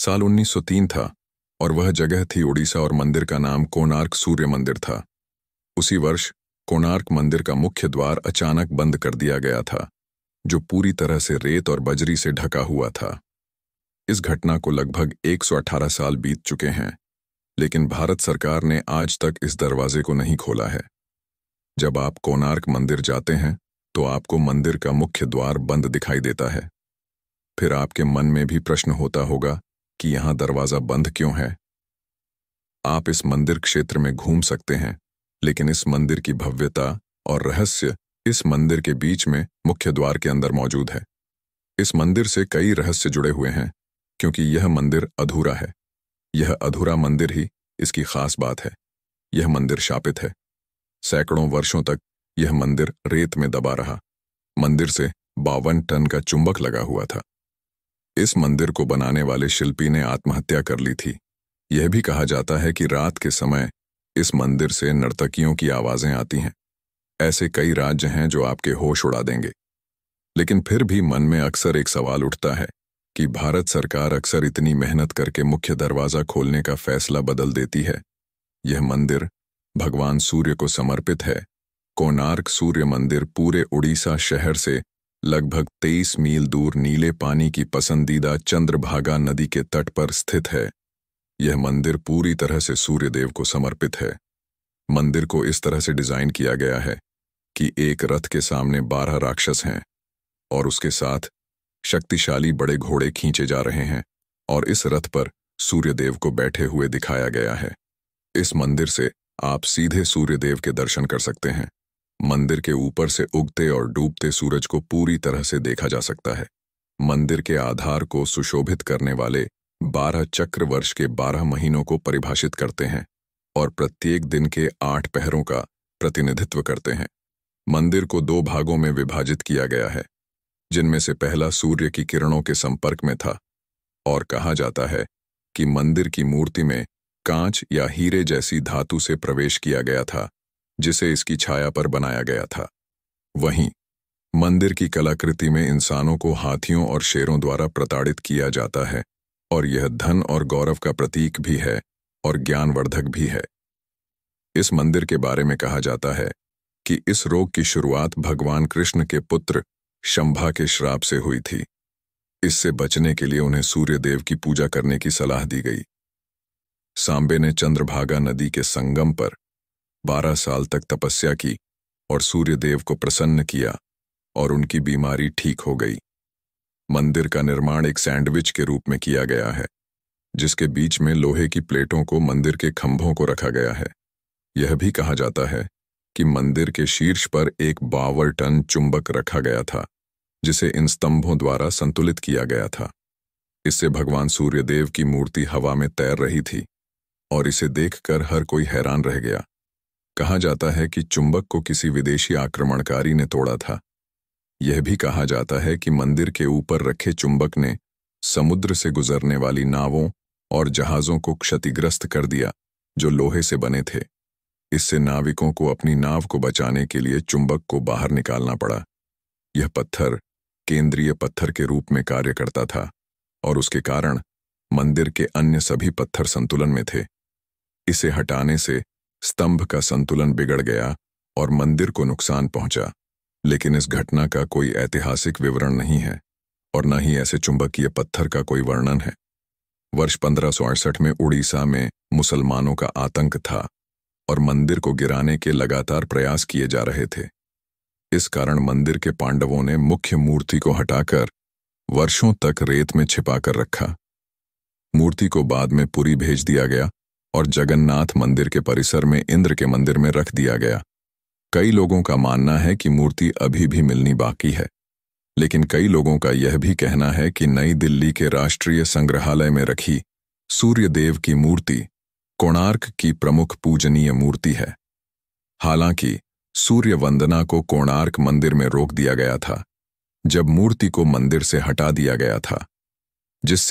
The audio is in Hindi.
साल 1903 था और वह जगह थी उड़ीसा और मंदिर का नाम कोणार्क सूर्य मंदिर था। उसी वर्ष कोणार्क मंदिर का मुख्य द्वार अचानक बंद कर दिया गया था, जो पूरी तरह से रेत और बजरी से ढका हुआ था। इस घटना को लगभग 118 साल बीत चुके हैं, लेकिन भारत सरकार ने आज तक इस दरवाजे को नहीं खोला है। जब आप कोणार्क मंदिर जाते हैं तो आपको मंदिर का मुख्य द्वार बंद दिखाई देता है। फिर आपके मन में भी प्रश्न होता होगा कि यहां दरवाजा बंद क्यों है। आप इस मंदिर क्षेत्र में घूम सकते हैं, लेकिन इस मंदिर की भव्यता और रहस्य इस मंदिर के बीच में मुख्य द्वार के अंदर मौजूद है। इस मंदिर से कई रहस्य जुड़े हुए हैं, क्योंकि यह मंदिर अधूरा है। यह अधूरा मंदिर ही इसकी खास बात है। यह मंदिर शापित है। सैकड़ों वर्षों तक यह मंदिर रेत में दबा रहा। मंदिर से 52 टन का चुंबक लगा हुआ था। इस मंदिर को बनाने वाले शिल्पी ने आत्महत्या कर ली थी। यह भी कहा जाता है कि रात के समय इस मंदिर से नर्तकियों की आवाजें आती हैं। ऐसे कई राज्य हैं जो आपके होश उड़ा देंगे। लेकिन फिर भी मन में अक्सर एक सवाल उठता है कि भारत सरकार अक्सर इतनी मेहनत करके मुख्य दरवाजा खोलने का फैसला बदल देती है। यह मंदिर भगवान सूर्य को समर्पित है। कोणार्क सूर्य मंदिर पूरे उड़ीसा शहर से लगभग 23 मील दूर नीले पानी की पसंदीदा चंद्रभागा नदी के तट पर स्थित है। यह मंदिर पूरी तरह से सूर्यदेव को समर्पित है। मंदिर को इस तरह से डिजाइन किया गया है कि एक रथ के सामने 12 राक्षस हैं और उसके साथ शक्तिशाली बड़े घोड़े खींचे जा रहे हैं, और इस रथ पर सूर्यदेव को बैठे हुए दिखाया गया है। इस मंदिर से आप सीधे सूर्यदेव के दर्शन कर सकते हैं। मंदिर के ऊपर से उगते और डूबते सूरज को पूरी तरह से देखा जा सकता है। मंदिर के आधार को सुशोभित करने वाले 12 चक्र वर्ष के 12 महीनों को परिभाषित करते हैं और प्रत्येक दिन के 8 पहरों का प्रतिनिधित्व करते हैं। मंदिर को 2 भागों में विभाजित किया गया है, जिनमें से पहला सूर्य की किरणों के संपर्क में था, और कहा जाता है कि मंदिर की मूर्ति में कांच या हीरे जैसी धातु से प्रवेश किया गया था, जिसे इसकी छाया पर बनाया गया था। वहीं मंदिर की कलाकृति में इंसानों को हाथियों और शेरों द्वारा प्रताड़ित किया जाता है, और यह धन और गौरव का प्रतीक भी है और ज्ञानवर्धक भी है। इस मंदिर के बारे में कहा जाता है कि इस रोग की शुरुआत भगवान कृष्ण के पुत्र शंभा के श्राप से हुई थी। इससे बचने के लिए उन्हें सूर्यदेव की पूजा करने की सलाह दी गई। सांबे ने चंद्रभागा नदी के संगम पर 12 साल तक तपस्या की और सूर्यदेव को प्रसन्न किया, और उनकी बीमारी ठीक हो गई। मंदिर का निर्माण एक सैंडविच के रूप में किया गया है, जिसके बीच में लोहे की प्लेटों को मंदिर के खंभों को रखा गया है। यह भी कहा जाता है कि मंदिर के शीर्ष पर एक 52 टन चुंबक रखा गया था, जिसे इन स्तंभों द्वारा संतुलित किया गया था। इससे भगवान सूर्यदेव की मूर्ति हवा में तैर रही थी, और इसे देखकर हर कोई हैरान रह गया। कहा जाता है कि चुंबक को किसी विदेशी आक्रमणकारी ने तोड़ा था। यह भी कहा जाता है कि मंदिर के ऊपर रखे चुंबक ने समुद्र से गुजरने वाली नावों और जहाजों को क्षतिग्रस्त कर दिया, जो लोहे से बने थे। इससे नाविकों को अपनी नाव को बचाने के लिए चुंबक को बाहर निकालना पड़ा। यह पत्थर केंद्रीय पत्थर के रूप में कार्य करता था, और उसके कारण मंदिर के अन्य सभी पत्थर संतुलन में थे। इसे हटाने से स्तंभ का संतुलन बिगड़ गया और मंदिर को नुकसान पहुंचा। लेकिन इस घटना का कोई ऐतिहासिक विवरण नहीं है, और न ही ऐसे चुंबकीय पत्थर का कोई वर्णन है। वर्ष 1568 में उड़ीसा में मुसलमानों का आतंक था, और मंदिर को गिराने के लगातार प्रयास किए जा रहे थे। इस कारण मंदिर के पांडवों ने मुख्य मूर्ति को हटाकर वर्षों तक रेत में छिपा कर रखा। मूर्ति को बाद में पुरी भेज दिया गया और जगन्नाथ मंदिर के परिसर में इंद्र के मंदिर में रख दिया गया। कई लोगों का मानना है कि मूर्ति अभी भी मिलनी बाकी है, लेकिन कई लोगों का यह भी कहना है कि नई दिल्ली के राष्ट्रीय संग्रहालय में रखी सूर्यदेव की मूर्ति कोणार्क की प्रमुख पूजनीय मूर्ति है। हालांकि सूर्य वंदना को कोणार्क मंदिर में रोक दिया गया था, जब मूर्ति को मंदिर से हटा दिया गया था, जिससे